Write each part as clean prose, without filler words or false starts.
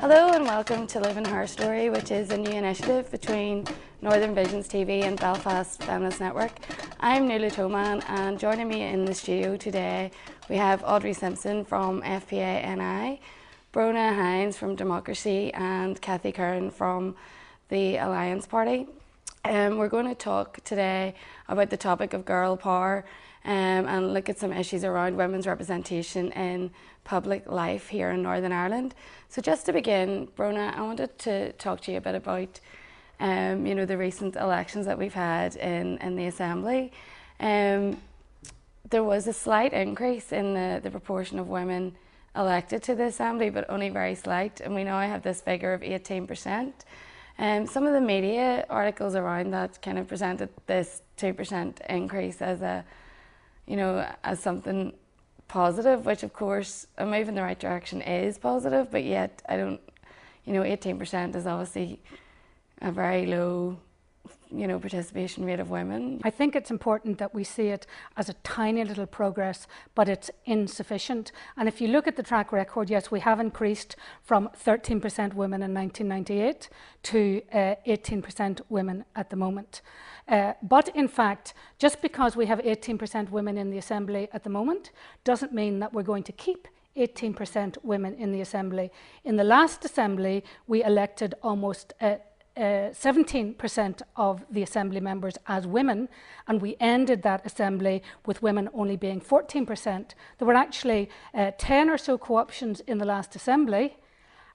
Hello and welcome to Live in Herstory, which is a new initiative between Northern Visions TV and Belfast Feminist Network. I'm Lovato, and joining me in the studio today we have Audrey Simpson from FPA-NI, Brona Hines from Democracy and Kathy Curran from the Alliance Party. We're going to talk today about the topic of girl power and look at some issues around women's representation in public life here in Northern Ireland. So just to begin, Brona, I wanted to talk to you a bit about the recent elections that we've had in the Assembly. There was a slight increase in the proportion of women elected to the Assembly, but only very slight, and we now have this figure of 18%. Some of the media articles around that kind of presented this 2% increase as as something positive, which of course a move in the right direction is positive, but yet 18% is obviously a very low participation rate of women. I think it's important that we see it as a tiny little progress, but it's insufficient. And if you look at the track record, yes, we have increased from 13% women in 1998 to 18% women at the moment. But in fact, just because we have 18% women in the Assembly at the moment doesn't mean that we're going to keep 18% women in the Assembly. In the last Assembly, we elected almost 17% of the Assembly members as women, and we ended that Assembly with women only being 14%. There were actually 10 or so co-options in the last Assembly,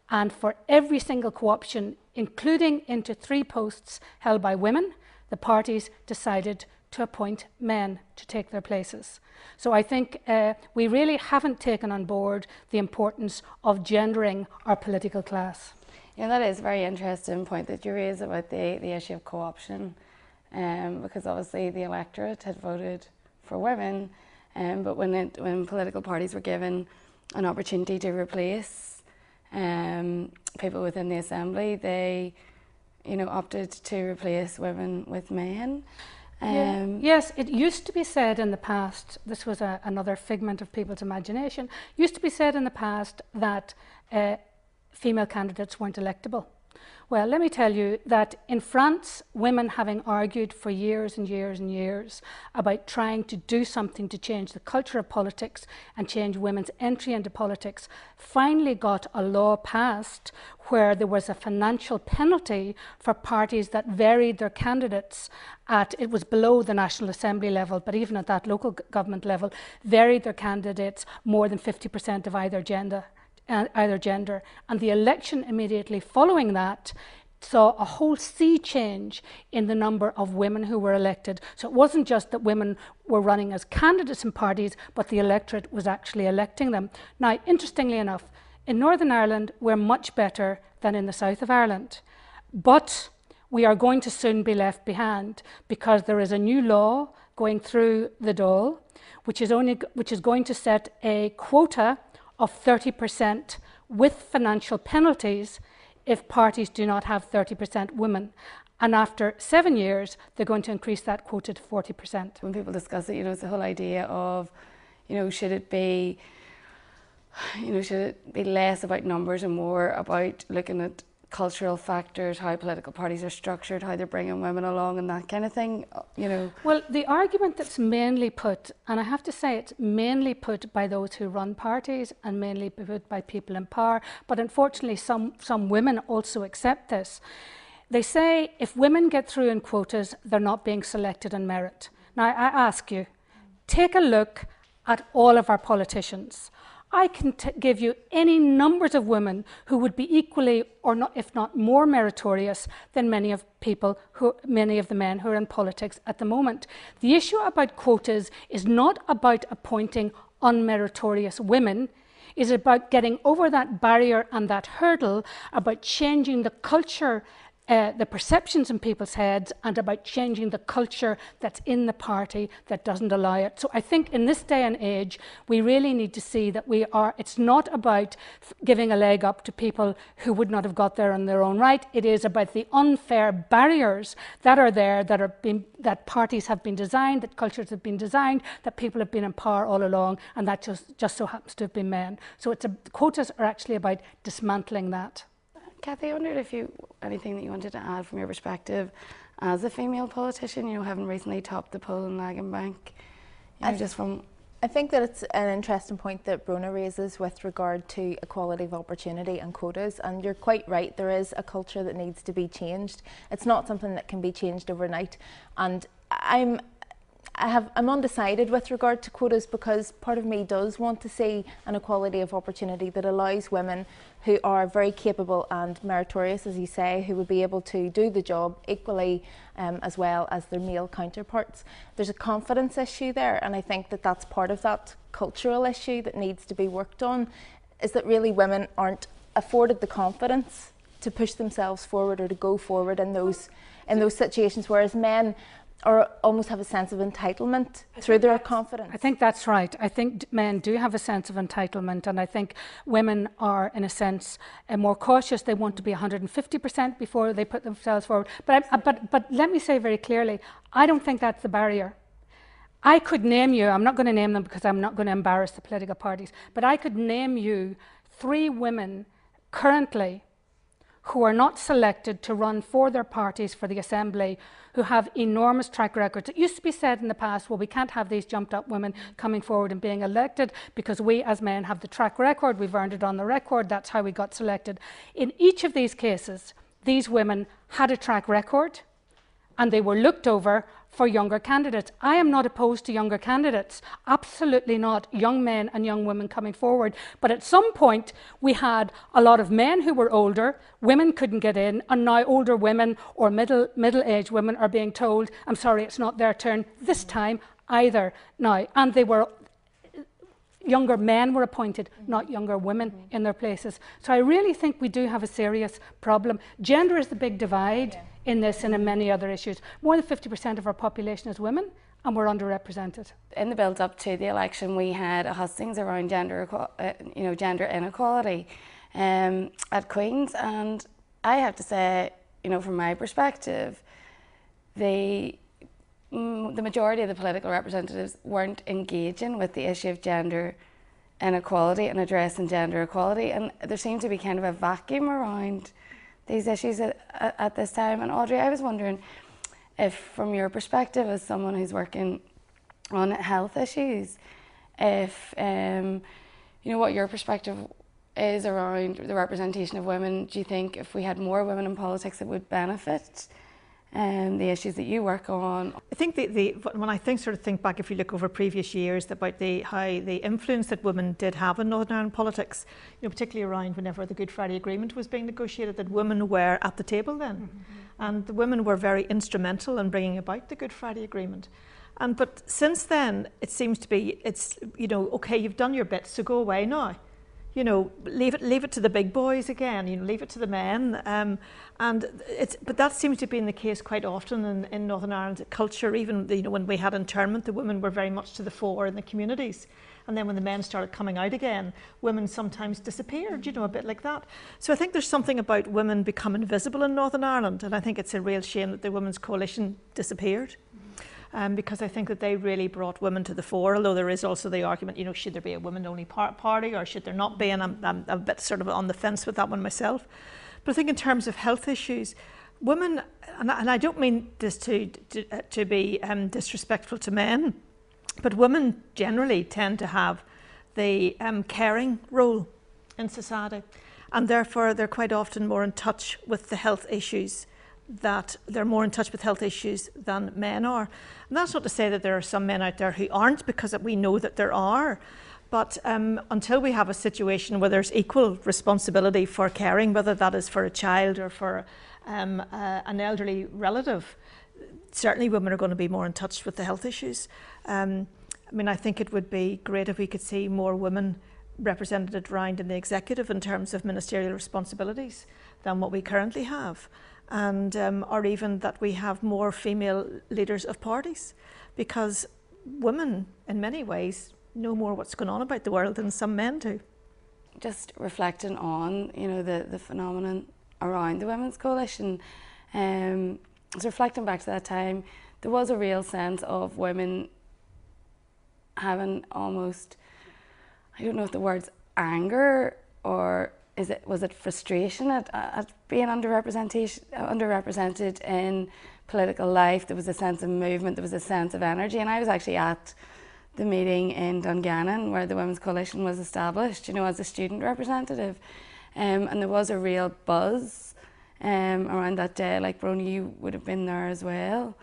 and for every single co-option, including into 3 posts held by women, the parties decided to appoint men to take their places. So I think we really haven't taken on board the importance of gendering our political class. Yeah, that is a very interesting point that you raise about the issue of co-option, because obviously the electorate had voted for women, but when political parties were given an opportunity to replace people within the Assembly, they opted to replace women with men. Yes, it used to be said in the past, this was another figment of people's imagination, used to be said in the past that female candidates weren't electable. Well, let me tell you that in France, women, having argued for years and years and years about trying to do something to change the culture of politics and change women's entry into politics, finally got a law passed where there was a financial penalty for parties that varied their candidates at, it was below the National Assembly level, but even at that local government level, varied their candidates more than 50% of either gender. And the election immediately following that saw a whole sea change in the number of women who were elected. So it wasn't just that women were running as candidates in parties, but the electorate was actually electing them. Now, interestingly enough, in Northern Ireland, we're much better than in the south of Ireland. But we are going to soon be left behind because there is a new law going through the Dáil, which is going to set a quota of 30% with financial penalties if parties do not have 30% women. And after 7 years, they're going to increase that quota to 40%. When people discuss it, it's the whole idea of, should it be less about numbers and more about looking at cultural factors, how political parties are structured, how they're bringing women along and that kind of thing, Well, the argument that's mainly put, and I have to say it's mainly put by those who run parties and mainly put by people in power, but unfortunately some women also accept this. They say if women get through in quotas, they're not being selected on merit. Now, I ask you, take a look at all of our politicians. I can give you any numbers of women who would be equally, or not, if not more meritorious than many of the men who are in politics at the moment. The issue about quotas is not about appointing unmeritorious women. It's about getting over that barrier and that hurdle, about changing the culture, the perceptions in people's heads, and about changing the culture that's in the party that doesn't allow it. So I think in this day and age, we really need to see that it's not about giving a leg up to people who would not have got there on their own right. It is about the unfair barriers that are there, that parties have been designed, that cultures have been designed, that people have been in power all along, and that just so happens to have been men. So quotas are actually about dismantling that. Kathy, I wondered if anything that you wanted to add from your perspective as a female politician, having recently topped the poll in Lagan just from... I think that it's an interesting point that Brona raises with regard to equality of opportunity and quotas, and you're quite right, there is a culture that needs to be changed. It's not something that can be changed overnight, and I'm undecided with regard to quotas, because part of me does want to see an equality of opportunity that allows women who are very capable and meritorious, as you say, who would be able to do the job equally as well as their male counterparts. There's a confidence issue there, and I think that that's part of that cultural issue that needs to be worked on, is that really women aren't afforded the confidence to push themselves forward or to go forward in those situations, whereas men almost have a sense of entitlement through their confidence. I think that's right. I think men do have a sense of entitlement, and I think women are, in a sense, more cautious. They want to be 150% before they put themselves forward. But let me say very clearly, I don't think that's the barrier. I could name you, I'm not going to name them because I'm not going to embarrass the political parties, but I could name you 3 women currently who are not selected to run for their parties for the Assembly, who have enormous track records. It used to be said in the past, well, we can't have these jumped up women coming forward and being elected because we as men have the track record, we've earned it on the record, that's how we got selected. In each of these cases, these women had a track record and they were looked over for younger candidates. I am not opposed to younger candidates, absolutely not, young men and young women coming forward. But at some point, we had a lot of men who were older, women couldn't get in, and now older women or middle-aged women are being told, I'm sorry, it's not their turn this time either now. And younger men were appointed, not younger women in their places. So I really think we do have a serious problem. Gender is the big divide in this and in many other issues. More than 50% of our population is women, and we're underrepresented. In the build up to the election, we had a hustings around gender inequality at Queen's, and I have to say, from my perspective, the majority of the political representatives weren't engaging with the issue of gender inequality and addressing gender equality, and there seemed to be kind of a vacuum around these issues at this time. And Audrey, I was wondering if, from your perspective as someone who's working on health issues, if what your perspective is around the representation of women. Do you think if we had more women in politics it would benefit the issues that you work on? I think when I think back, if you look over previous years, about how the influence that women did have in Northern Ireland politics, particularly around whenever the Good Friday Agreement was being negotiated, that women were at the table then, and the women were very instrumental in bringing about the Good Friday Agreement. But since then, it seems to be okay, you've done your bit, so go away now. Leave it to the big boys again. Leave it to the men. But that seems to have been the case quite often in Northern Ireland culture. Even when we had internment, the women were very much to the fore in the communities. And then when the men started coming out again, women sometimes disappeared. A bit like that. So I think there's something about women becoming visible in Northern Ireland, and I think it's a real shame that the Women's Coalition disappeared. Because I think that they really brought women to the fore, although there is also the argument, should there be a women-only party or should there not be? And I'm a bit sort of on the fence with that one myself. But I think in terms of health issues, women, and I don't mean this to be disrespectful to men, but women generally tend to have the caring role in society, and therefore they're quite often more in touch with the health issues than men are. And that's not to say that there are some men out there who aren't, because we know that there are. But until we have a situation where there's equal responsibility for caring, whether that is for a child or for an elderly relative, certainly women are going to be more in touch with the health issues. I think it would be great if we could see more women represented around in the executive in terms of ministerial responsibilities than what we currently have. And or even that we have more female leaders of parties, because women in many ways know more what's going on about the world than some men do. Just reflecting on the phenomenon around the Women's Coalition, so reflecting back to that time, there was a real sense of women having almost, I don't know if the word's anger or was it frustration at being underrepresented in political life? There was a sense of movement, there was a sense of energy, and I was actually at the meeting in Dungannon where the Women's Coalition was established, you know, as a student representative, and there was a real buzz around that day. Like, Bronagh, you would have been there as well.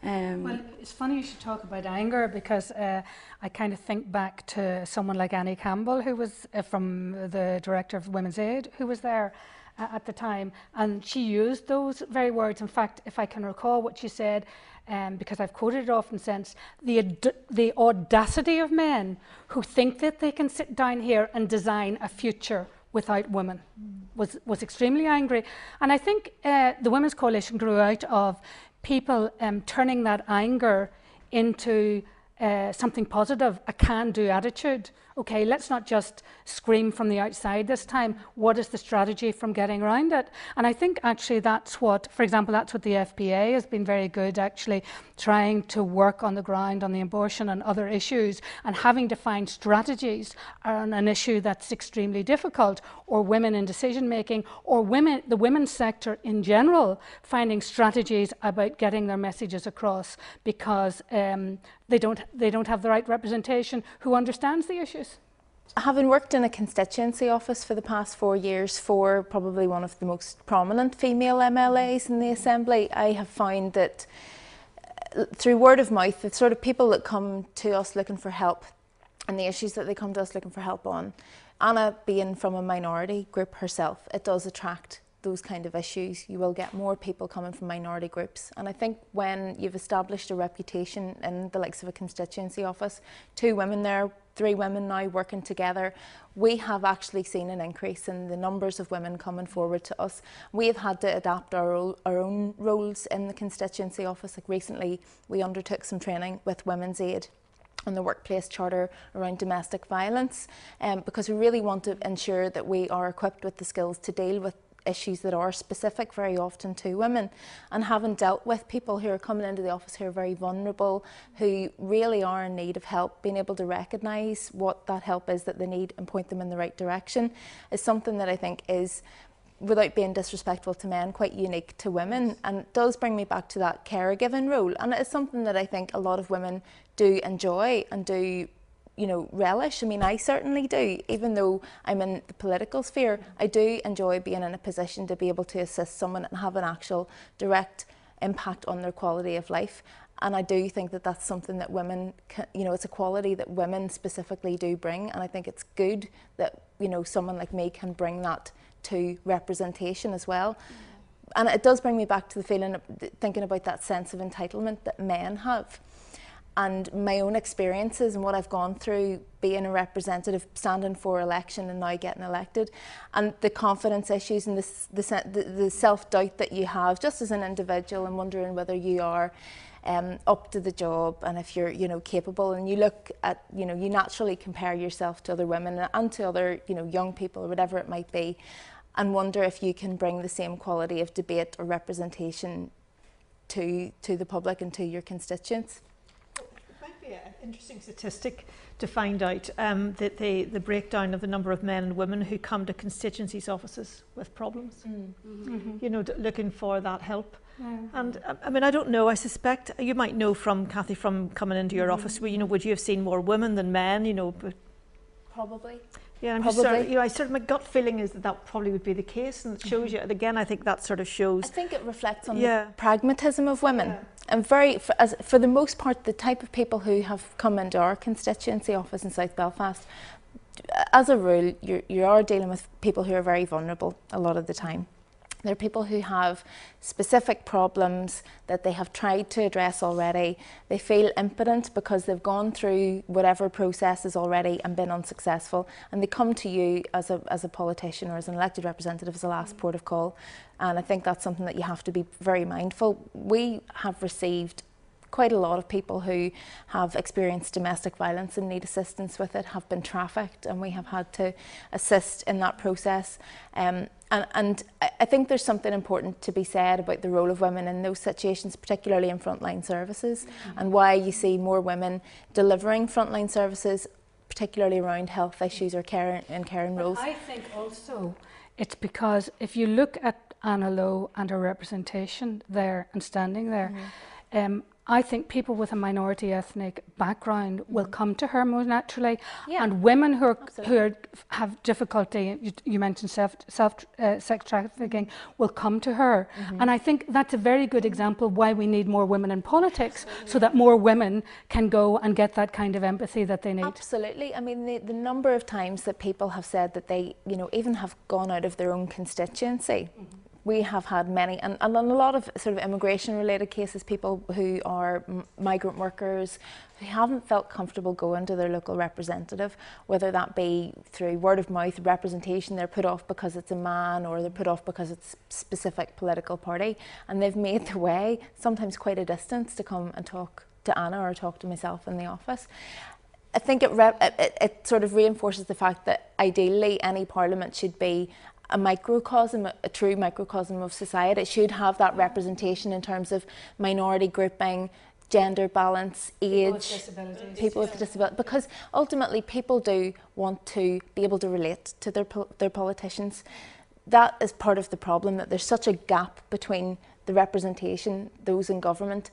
Well, it's funny you should talk about anger, because I kind of think back to someone like Annie Campbell, who was from the director of Women's Aid, who was there at the time, and she used those very words. In fact, if I can recall what she said, because I've quoted it often since, the audacity of men who think that they can sit down here and design a future without women was extremely angry. And I think the Women's Coalition grew out of people turning that anger into something positive, a can-do attitude. Okay, let's not just scream from the outside this time. What is the strategy from getting around it? And I think actually that's what, for example, that's what the FPA has been very good, actually trying to work on the ground on the abortion and other issues, and having to find strategies on an issue that's extremely difficult, or women in decision making, or the women's sector in general, finding strategies about getting their messages across, because they don't have the right representation who understands the issues. Having worked in a constituency office for the past 4 years for probably one of the most prominent female MLAs in the Assembly, I have found that through word of mouth, the sort of people that come to us looking for help and the issues that they come to us looking for help on, Anna being from a minority group herself, it does attract those kind of issues. You will get more people coming from minority groups, and I think when you've established a reputation in the likes of a constituency office, 2 women there, 3 women now working together, we have actually seen an increase in the numbers of women coming forward to us. We have had to adapt our own roles in the constituency office. Like recently we undertook some training with Women's Aid on the workplace charter around domestic violence, because we really want to ensure that we are equipped with the skills to deal with issues that are specific very often to women. And having dealt with people who are coming into the office who are very vulnerable, who really are in need of help, being able to recognise what that help is that they need and point them in the right direction is something that I think is, without being disrespectful to men, quite unique to women. And it does bring me back to that caregiving role, and it is something that I think a lot of women do enjoy and do, you know, relish. I mean, I certainly do. Even though I'm in the political sphere, I do enjoy being in a position to be able to assist someone and have an actual direct impact on their quality of life. And I do think that that's something that women can, you know, it's a quality that women specifically do bring. And I think it's good that, you know, someone like me can bring that to representation as well. And it does bring me back to the feeling of thinking about that sense of entitlement that men have. And my own experiences and what I've gone through being a representative, standing for election and now getting elected, and the confidence issues and the self-doubt that you have just as an individual, and wondering whether you are up to the job and if you're, you know, capable. And you look at, you know, you naturally compare yourself to other women and to other, you know, young people or whatever it might be, and wonder if you can bring the same quality of debate or representation to the public and to your constituents. An interesting statistic to find out that the breakdown of the number of men and women who come to constituencies offices with problems, you know, looking for that help. And I mean, I don't know, I suspect you might know from Cathy, from coming into your office, you know, would you have seen more women than men, you know? But probably. Yeah, I'm just sort of, you know, my gut feeling is that probably would be the case, and it shows you, again, I think that sort of shows. I think it reflects on the pragmatism of women. And for the most part, the type of people who have come into our constituency office in South Belfast, as a rule, you are dealing with people who are very vulnerable a lot of the time. They're people who have specific problems that they have tried to address already. They feel impotent because they've gone through whatever processes already and been unsuccessful, and they come to you as a politician or as an elected representative as a last port of call. And I think that's something that you have to be very mindful. We have received quite a lot of people who have experienced domestic violence and need assistance with it, have been trafficked, and we have had to assist in that process. And I think there's something important to be said about the role of women in those situations, particularly in frontline services, and why you see more women delivering frontline services particularly around health issues or caring roles. I think also it's because if you look at Anna Lowe and her representation there and standing there, I think people with a minority ethnic background will come to her more naturally, and women who have difficulty, you mentioned sex trafficking, will come to her. And I think that's a very good example why we need more women in politics, so that more women can go and get that kind of empathy that they need. Absolutely. I mean, the number of times that people have said that they, you know, even have gone out of their own constituency. We have had many, and a lot of sort of immigration related cases, people who are migrant workers who haven't felt comfortable going to their local representative, whether that be through word of mouth representation, they're put off because it's a man, or they're put off because it's a specific political party, and they've made their way, sometimes quite a distance, to come and talk to Anna or talk to myself in the office. I think it sort of reinforces the fact that ideally any parliament should be a microcosm, a true microcosm of society. It should have that representation in terms of minority grouping, gender balance, age, people with disabilities, because ultimately people do want to be able to relate to their politicians. That is part of the problem, that there's such a gap between the representation, those in government,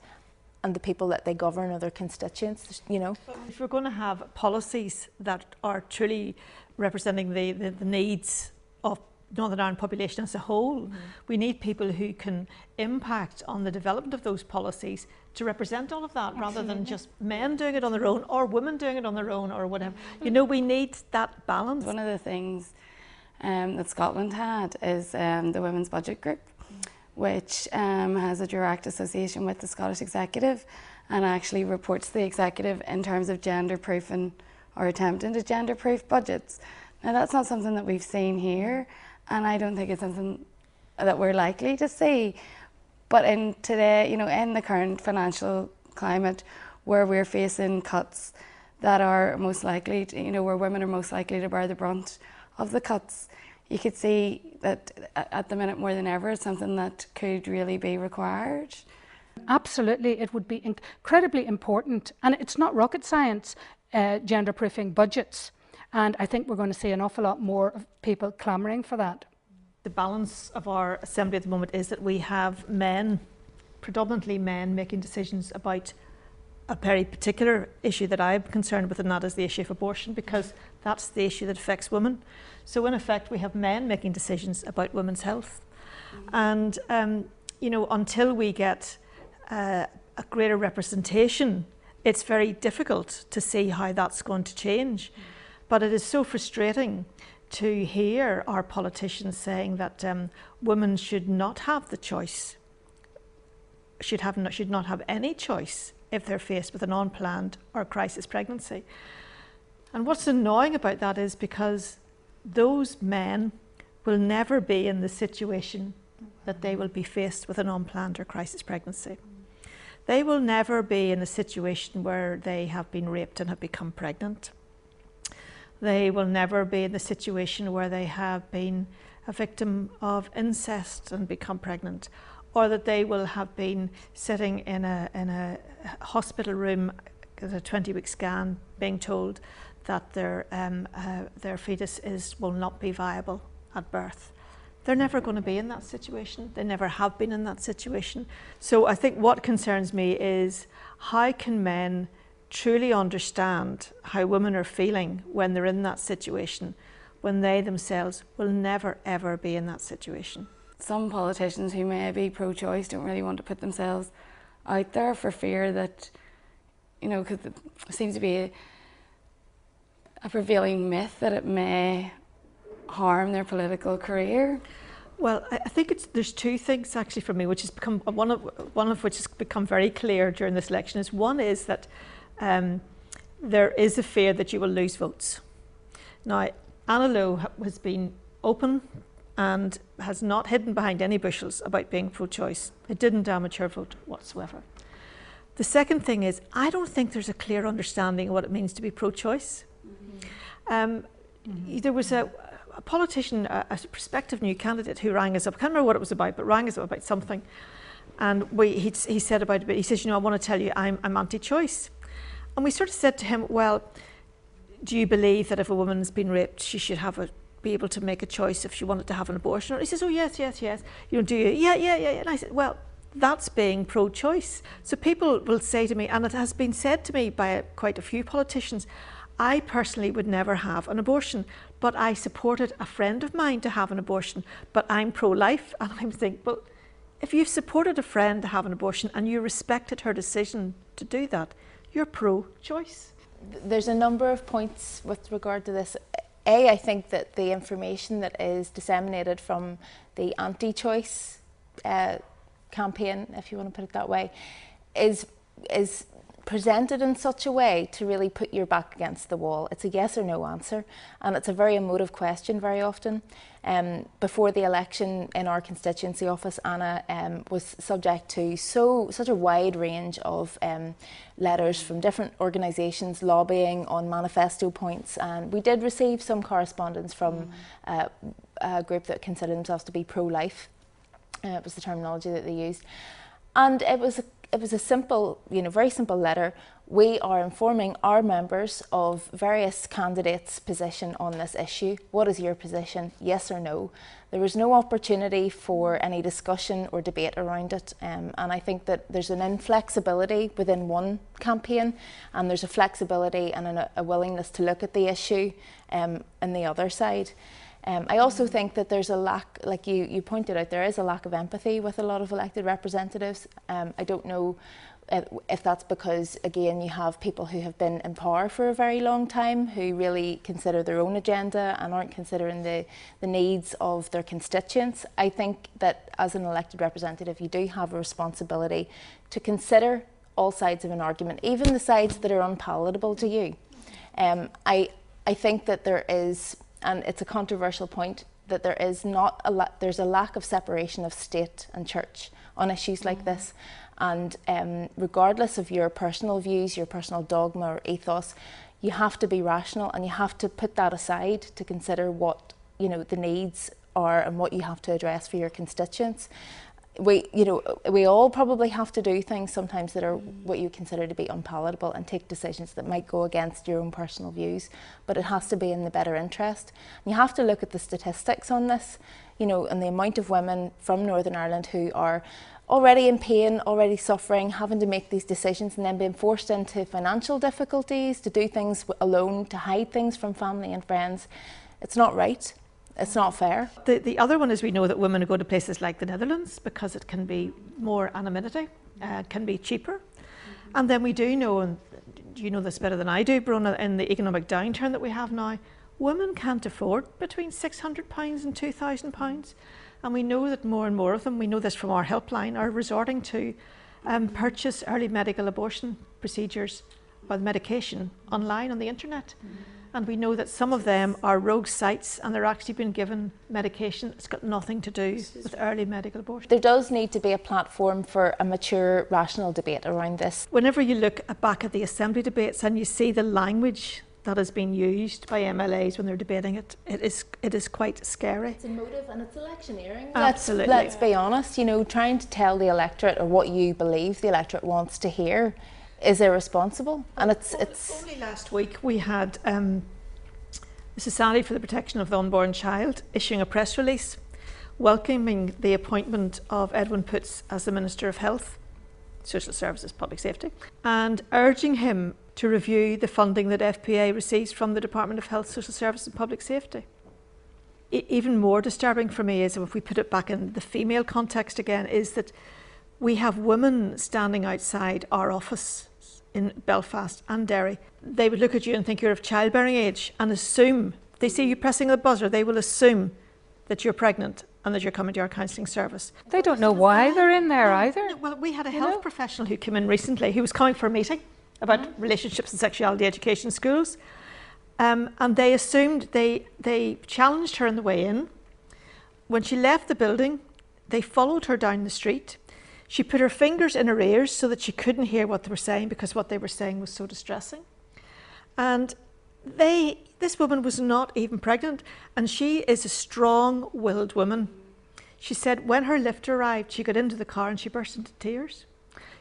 and the people that they govern or their constituents, you know. If we're going to have policies that are truly representing the needs of Northern Ireland population as a whole, we need people who can impact on the development of those policies to represent all of that. Absolutely. Rather than just men doing it on their own or women doing it on their own or whatever. You know, we need that balance. One of the things that Scotland had is the Women's Budget Group, which has a direct association with the Scottish Executive, and actually reports to the Executive in terms of gender-proofing or attempting to gender-proof budgets. Now, that's not something that we've seen here, and I don't think it's something that we're likely to see. But in today, you know, in the current financial climate, where we're facing cuts that are most likely to, you know, where women are most likely to bear the brunt of the cuts, you could see that at the minute more than ever it's something that could really be required. Absolutely, it would be incredibly important, and it's not rocket science, gender-proofing budgets. And I think we're going to see an awful lot more of people clamouring for that. The balance of our assembly at the moment is that we have men, predominantly men, making decisions about a very particular issue that I'm concerned with, and that is the issue of abortion, because that's the issue that affects women. So in effect, we have men making decisions about women's health. And, you know, until we get a greater representation, it's very difficult to see how that's going to change. But it is so frustrating to hear our politicians saying that women should not have the choice, should not have any choice if they're faced with an unplanned or crisis pregnancy. And what's annoying about that is because those men will never be in the situation that they will be faced with an unplanned or crisis pregnancy. They will never be in a situation where they have been raped and have become pregnant. They will never be in the situation where they have been a victim of incest and become pregnant, or that they will have been sitting in a hospital room at a 20-week scan being told that their fetus will not be viable at birth. They're never going to be in that situation. They never have been in that situation. So I think what concerns me is, how can men truly understand how women are feeling when they're in that situation, when they themselves will never ever be in that situation. Some politicians who may be pro-choice don't really want to put themselves out there for fear that, you know, because it seems to be a prevailing myth that it may harm their political career. Well, I think there's two things actually for me, which has become one of which has become very clear during this election. Is one is that there is a fear that you will lose votes. Now, Anna Lowe has been open and has not hidden behind any bushels about being pro-choice. It didn't damage her vote whatsoever. The second thing is, I don't think there's a clear understanding of what it means to be pro-choice. There was a politician, a prospective new candidate, who rang us up. I can't remember what it was about, but rang us up about something. And he said about it, he says, you know, I want to tell you I'm anti-choice. And we sort of said to him, well, do you believe that if a woman's been raped, she should be able to make a choice if she wanted to have an abortion? Or he says, oh yes, yes, yes. You know, do you? Yeah, yeah, yeah. And I said, well, that's being pro-choice. So people will say to me, and it has been said to me by quite a few politicians, I personally would never have an abortion, but I supported a friend of mine to have an abortion, but I'm pro-life. And I'm thinking, well, if you've supported a friend to have an abortion and you respected her decision to do that, you're pro-choice. There's a number of points with regard to this. I think that the information that is disseminated from the anti-choice campaign, if you want to put it that way, is presented in such a way to really put your back against the wall. It's a yes or no answer, and it's a very emotive question very often. Before the election in our constituency office, Anna was subject to such a wide range of letters from different organisations lobbying on manifesto points, and we did receive some correspondence from a group that considered themselves to be pro-life. It was the terminology that they used, and it was a simple, very simple letter. We are informing our members of various candidates' position on this issue. What is your position? Yes or no? There was no opportunity for any discussion or debate around it, and I think that there's an inflexibility within one campaign, and there's a flexibility and a willingness to look at the issue in the other side. I also think that there's a lack, like you pointed out, there is a lack of empathy with a lot of elected representatives. I don't know if that's because, again, you have people who have been in power for a very long time who really consider their own agenda and aren't considering the needs of their constituents. I think that as an elected representative, you do have a responsibility to consider all sides of an argument, even the sides that are unpalatable to you. I think that there is, and it's a controversial point, that there's a lack of separation of state and church on issues like this. And regardless of your personal views, your personal dogma or ethos, you have to be rational, and you have to put that aside to consider what the needs are and what you have to address for your constituents. We all probably have to do things sometimes that are what you consider to be unpalatable and take decisions that might go against your own personal views, but it has to be in the better interest. And you have to look at the statistics on this, and the amount of women from Northern Ireland who are already in pain, already suffering, having to make these decisions and then being forced into financial difficulties, to do things alone, to hide things from family and friends. It's not right. It's not fair. The other one is we know that women who go to places like the Netherlands because it can be more anonymity, can be cheaper. And then we do know, and you know this better than I do, Brona, in the economic downturn that we have now, women can't afford between £600 and £2,000. And we know that more and more of them, we know this from our helpline, are resorting to purchase early medical abortion procedures or medication online on the internet. And we know that some of them are rogue sites, and they're actually being given medication that's got nothing to do with early medical abortion. There does need to be a platform for a mature, rational debate around this. Whenever you look back at the Assembly debates and you see the language that has been used by MLAs when they're debating it, it is quite scary. It's emotive and it's electioneering. Absolutely. Let's be honest, trying to tell the electorate or what you believe the electorate wants to hear is irresponsible. And it's only last week we had the Society for the Protection of the Unborn Child issuing a press release welcoming the appointment of Edwin Poots as the Minister of Health, Social Services, Public Safety, and urging him to review the funding that FPA receives from the Department of Health, Social Services and Public Safety. Even more disturbing for me is, if we put it back in the female context again, is that we have women standing outside our office in Belfast and Derry. They would look at you and think you're of childbearing age and assume, if they see you pressing the buzzer, they will assume that you're pregnant and that you're coming to our counselling service. They don't know why they're in there either. Well, we had a health professional who came in recently who was coming for a meeting about relationships and sexuality education in schools. And they assumed, they challenged her on the way in. When she left the building, they followed her down the street. She put her fingers in her ears so that she couldn't hear what they were saying, because what they were saying was so distressing. And this woman was not even pregnant, and she is a strong-willed woman. She said when her lift arrived, she got into the car and she burst into tears.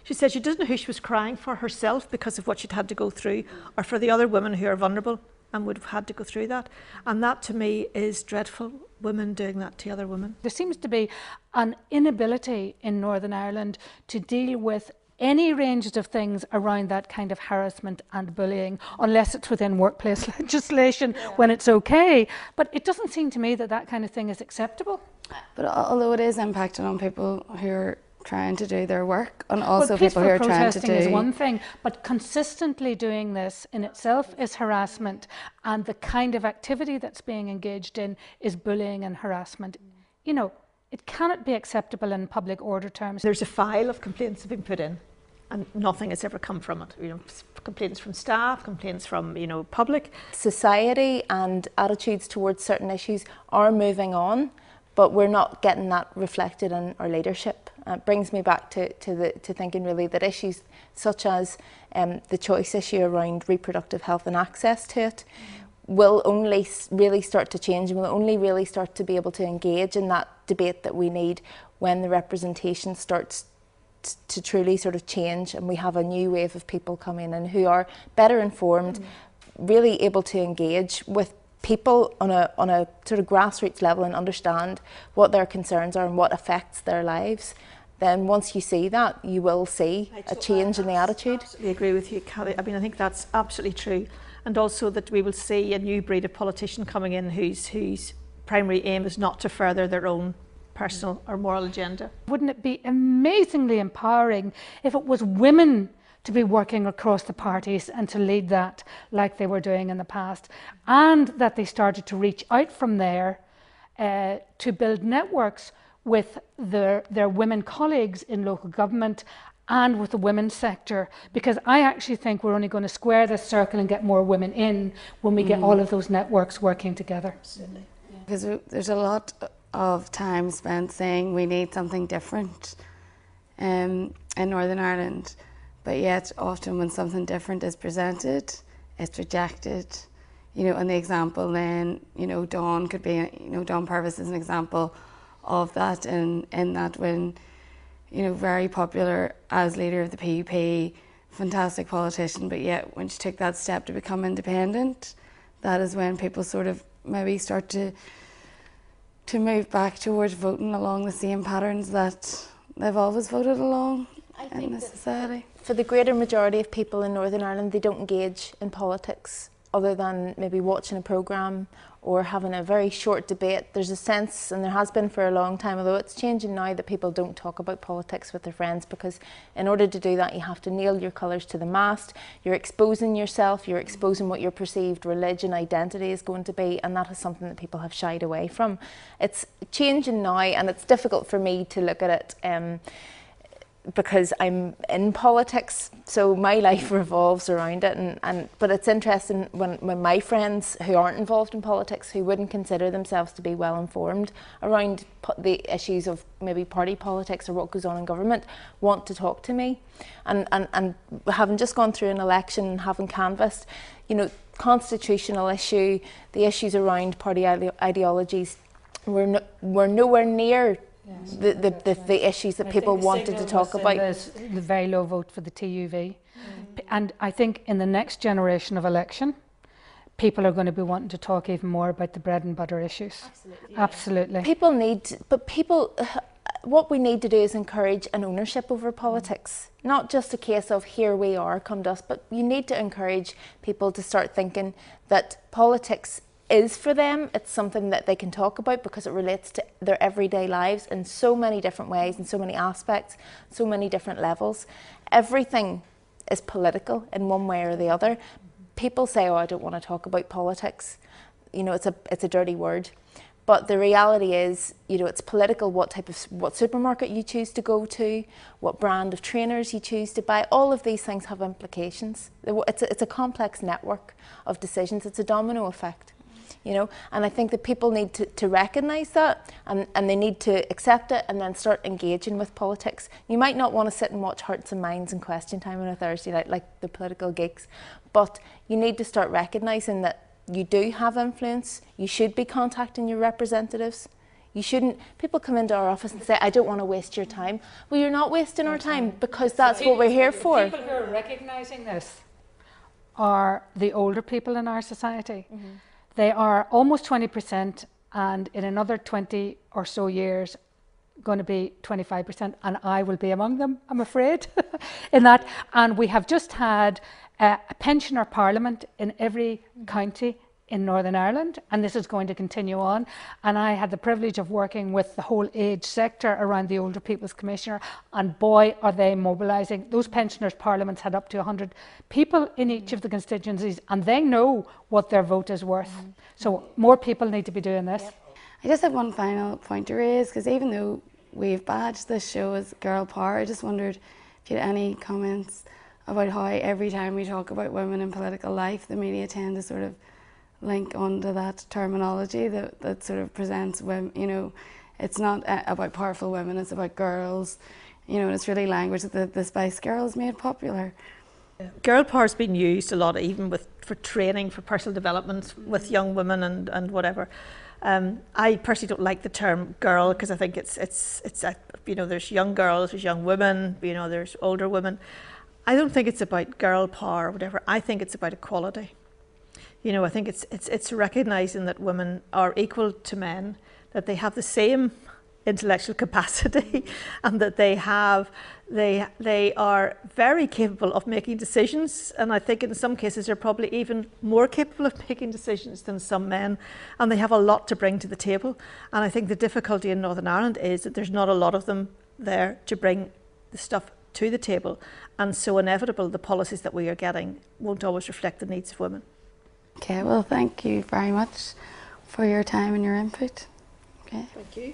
She said she didn't know who she was crying for, herself because of what she'd had to go through, or for the other women who are vulnerable and would have had to go through that. And that to me is dreadful, women doing that to other women. There seems to be an inability in Northern Ireland to deal with any ranges of things around that kind of harassment and bullying, unless it's within workplace legislation when it's okay. But it doesn't seem to me that that kind of thing is acceptable. But although it is impacting on people who are trying to do their work, and also people who are trying to protesting do... is one thing, but consistently doing this in itself is harassment, and the kind of activity that's being engaged in is bullying and harassment. You know, it cannot be acceptable in public order terms. There's a file of complaints have been put in, and nothing has ever come from it. You know, complaints from staff, complaints from, you know, public. Society and attitudes towards certain issues are moving on, but we're not getting that reflected in our leadership. It brings me back to thinking really that issues such as the choice issue around reproductive health and access to it will only really start to change, and will only really start to be able to engage in that debate that we need when the representation starts to truly sort of change, and we have a new wave of people coming in who are better informed, really able to engage with people on a sort of grassroots level and understand what their concerns are and what affects their lives. Then once you see that, you will see a change in the attitude. I absolutely agree with you, Kelly. I mean, I think that's absolutely true. And also that we will see a new breed of politician coming in whose primary aim is not to further their own personal or moral agenda. Wouldn't it be amazingly empowering if it was women to be working across the parties and to lead that like they were doing in the past, and that they started to reach out from there to build networks with their women colleagues in local government and with the women's sector, because I actually think we're only going to square this circle and get more women in when we get all of those networks working together. Absolutely. Because there's a lot of time spent saying we need something different in Northern Ireland, but yet often when something different is presented, it's rejected. You know, and the example then, you know, Dawn could be, you know, Dawn Purvis is an example of that, in that when, you know, very popular as leader of the PUP, fantastic politician, but yet when she took that step to become independent, that is when people sort of maybe start to move back towards voting along the same patterns that they've always voted along in the society. For the greater majority of people in Northern Ireland, they don't engage in politics other than maybe watching a programme or having a very short debate. There's a sense, and there has been for a long time, although it's changing now, that people don't talk about politics with their friends, because in order to do that you have to nail your colours to the mast. You're exposing yourself, you're exposing what your perceived religion, identity is going to be, and that is something that people have shied away from. It's changing now, and it's difficult for me to look at it because I'm in politics, so my life revolves around it, but it's interesting when my friends who aren't involved in politics, who wouldn't consider themselves to be well informed around the issues of maybe party politics or what goes on in government, want to talk to me, and having just gone through an election and having canvassed, you know, constitutional issue, the issues around party ideologies were nowhere near the issues that people wanted to talk about. The very low vote for the TUV. And I think in the next generation of election, people are going to be wanting to talk even more about the bread and butter issues. Absolutely. Absolutely. What we need to do is encourage an ownership over politics. Not just a case of here we are, come to us, but you need to encourage people to start thinking that politics is for them. It's something that they can talk about because it relates to their everyday lives in so many different ways, in so many aspects, so many different levels. Everything is political in one way or the other. People say, oh, I don't want to talk about politics. You know, it's a dirty word. But the reality is, you know, it's political what supermarket you choose to go to, what brand of trainers you choose to buy. All of these things have implications. It's a complex network of decisions. It's a domino effect. You know, and I think that people need to recognise that, and they need to accept it and then start engaging with politics. You might not want to sit and watch Hearts and Minds and Question Time on a Thursday night like the political geeks, but you need to start recognising that you do have influence. You should be contacting your representatives. You shouldn't, people come into our office and say, I don't want to waste your time. Well, you're not wasting our time, because that's what we're here for. People who are recognising this are the older people in our society. They are almost 20%, and in another 20 or so years, going to be 25%, and I will be among them, I'm afraid, in that. And we have just had a pensioner parliament in every county in Northern Ireland, and this is going to continue on. And I had the privilege of working with the whole age sector around the Older People's Commissioner, and boy are they mobilising. Those pensioners parliaments had up to 100 people in each of the constituencies, and they know what their vote is worth. So more people need to be doing this. I just have one final point to raise, because even though we've badged this show as Girl Power, I just wondered if you had any comments about how every time we talk about women in political life, the media tend to sort of link onto that terminology that sort of presents women, you know, it's not about powerful women, it's about girls, you know, and it's really language that the Spice Girls made popular. Girl power has been used a lot, even for training, for personal development with young women and whatever. I personally don't like the term girl, because I think it's you know, there's young girls, there's young women, you know, there's older women. I don't think it's about girl power or whatever. I think it's about equality. You know, I think it's recognising that women are equal to men, that they have the same intellectual capacity, and that they are very capable of making decisions, and I think in some cases they're probably even more capable of making decisions than some men, and they have a lot to bring to the table. And I think the difficulty in Northern Ireland is that there's not a lot of them there to bring the stuff to the table, and so inevitable the policies that we are getting won't always reflect the needs of women. Okay, well, thank you very much for your time and your input. Okay. Thank you.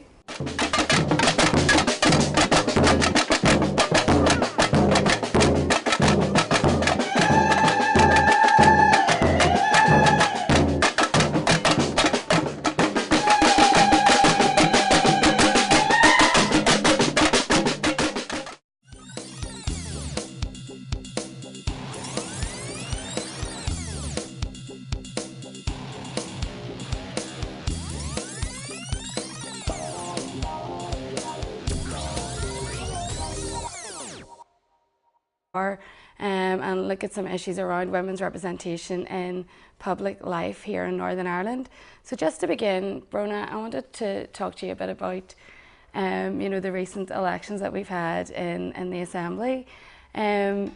And look at some issues around women's representation in public life here in Northern Ireland. So just to begin, Brona, I wanted to talk to you a bit about you know, the recent elections that we've had in the Assembly. There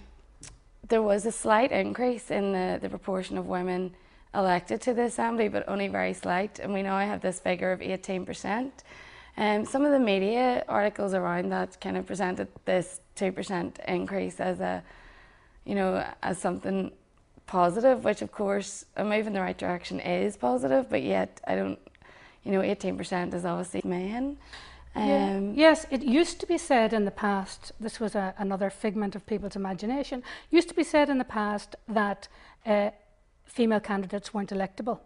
was a slight increase in the proportion of women elected to the Assembly, but only very slight, and we now have this figure of 18%. Some of the media articles around that kind of presented this 2% increase as a, you know, as something positive, which of course a move in the right direction is positive, but yet I don't, you know, 18% is obviously men. Yes, it used to be said in the past, this was another figment of people's imagination, used to be said in the past that female candidates weren't electable.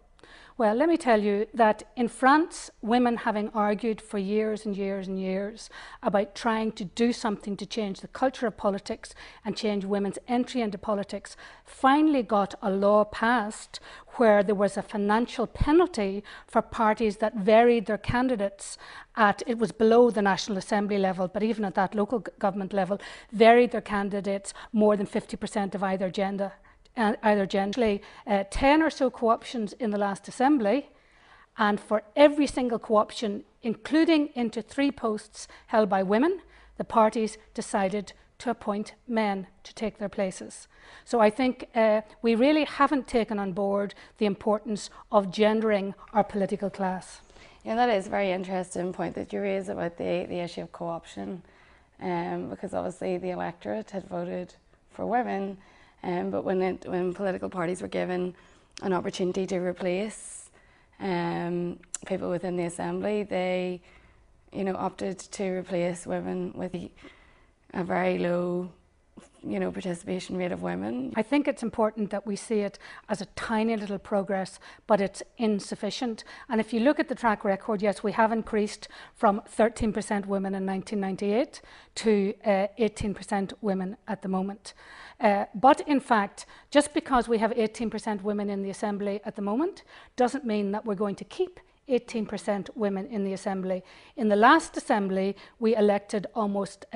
Well, let me tell you that in France, women, having argued for years and years and years about trying to do something to change the culture of politics and change women's entry into politics, finally got a law passed where there was a financial penalty for parties that varied their candidates at, it was below the National Assembly level, but even at that local government level, varied their candidates more than 50% of either gender. Either gender. 10 or so co-options in the last Assembly, and for every single co-option, including into 3 posts held by women, the parties decided to appoint men to take their places. So I think we really haven't taken on board the importance of gendering our political class. Yeah, that is a very interesting point that you raise about the issue of co-option, because obviously the electorate had voted for women. But when political parties were given an opportunity to replace people within the Assembly, they, you know, opted to replace women with a very low, you know, participation rate of women. I think it's important that we see it as a tiny little progress, but it's insufficient. And if you look at the track record, yes, we have increased from 13% women in 1998 to 18% women at the moment. But in fact, just because we have 18% women in the Assembly at the moment doesn't mean that we're going to keep 18% women in the Assembly. In the last Assembly, we elected almost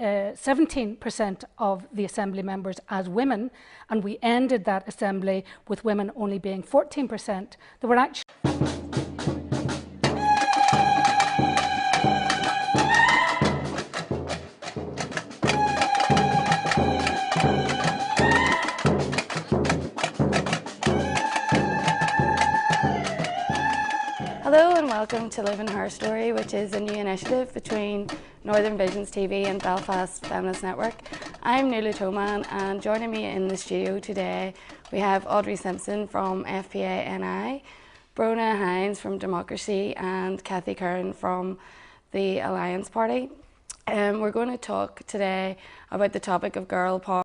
17% of the assembly members as women, and we ended that assembly with women only being 14%. There were actually Hello and welcome to Live in Herstory, which is a new initiative between Northern Visions TV and Belfasts Feminist Network. I'm Lovato, and joining me in the studio today we have Audrey Simpson from FPA-NI, Brona Hines from Democracy and Kathy Curran from the Alliance Party. We're going to talk today about the topic of girl power.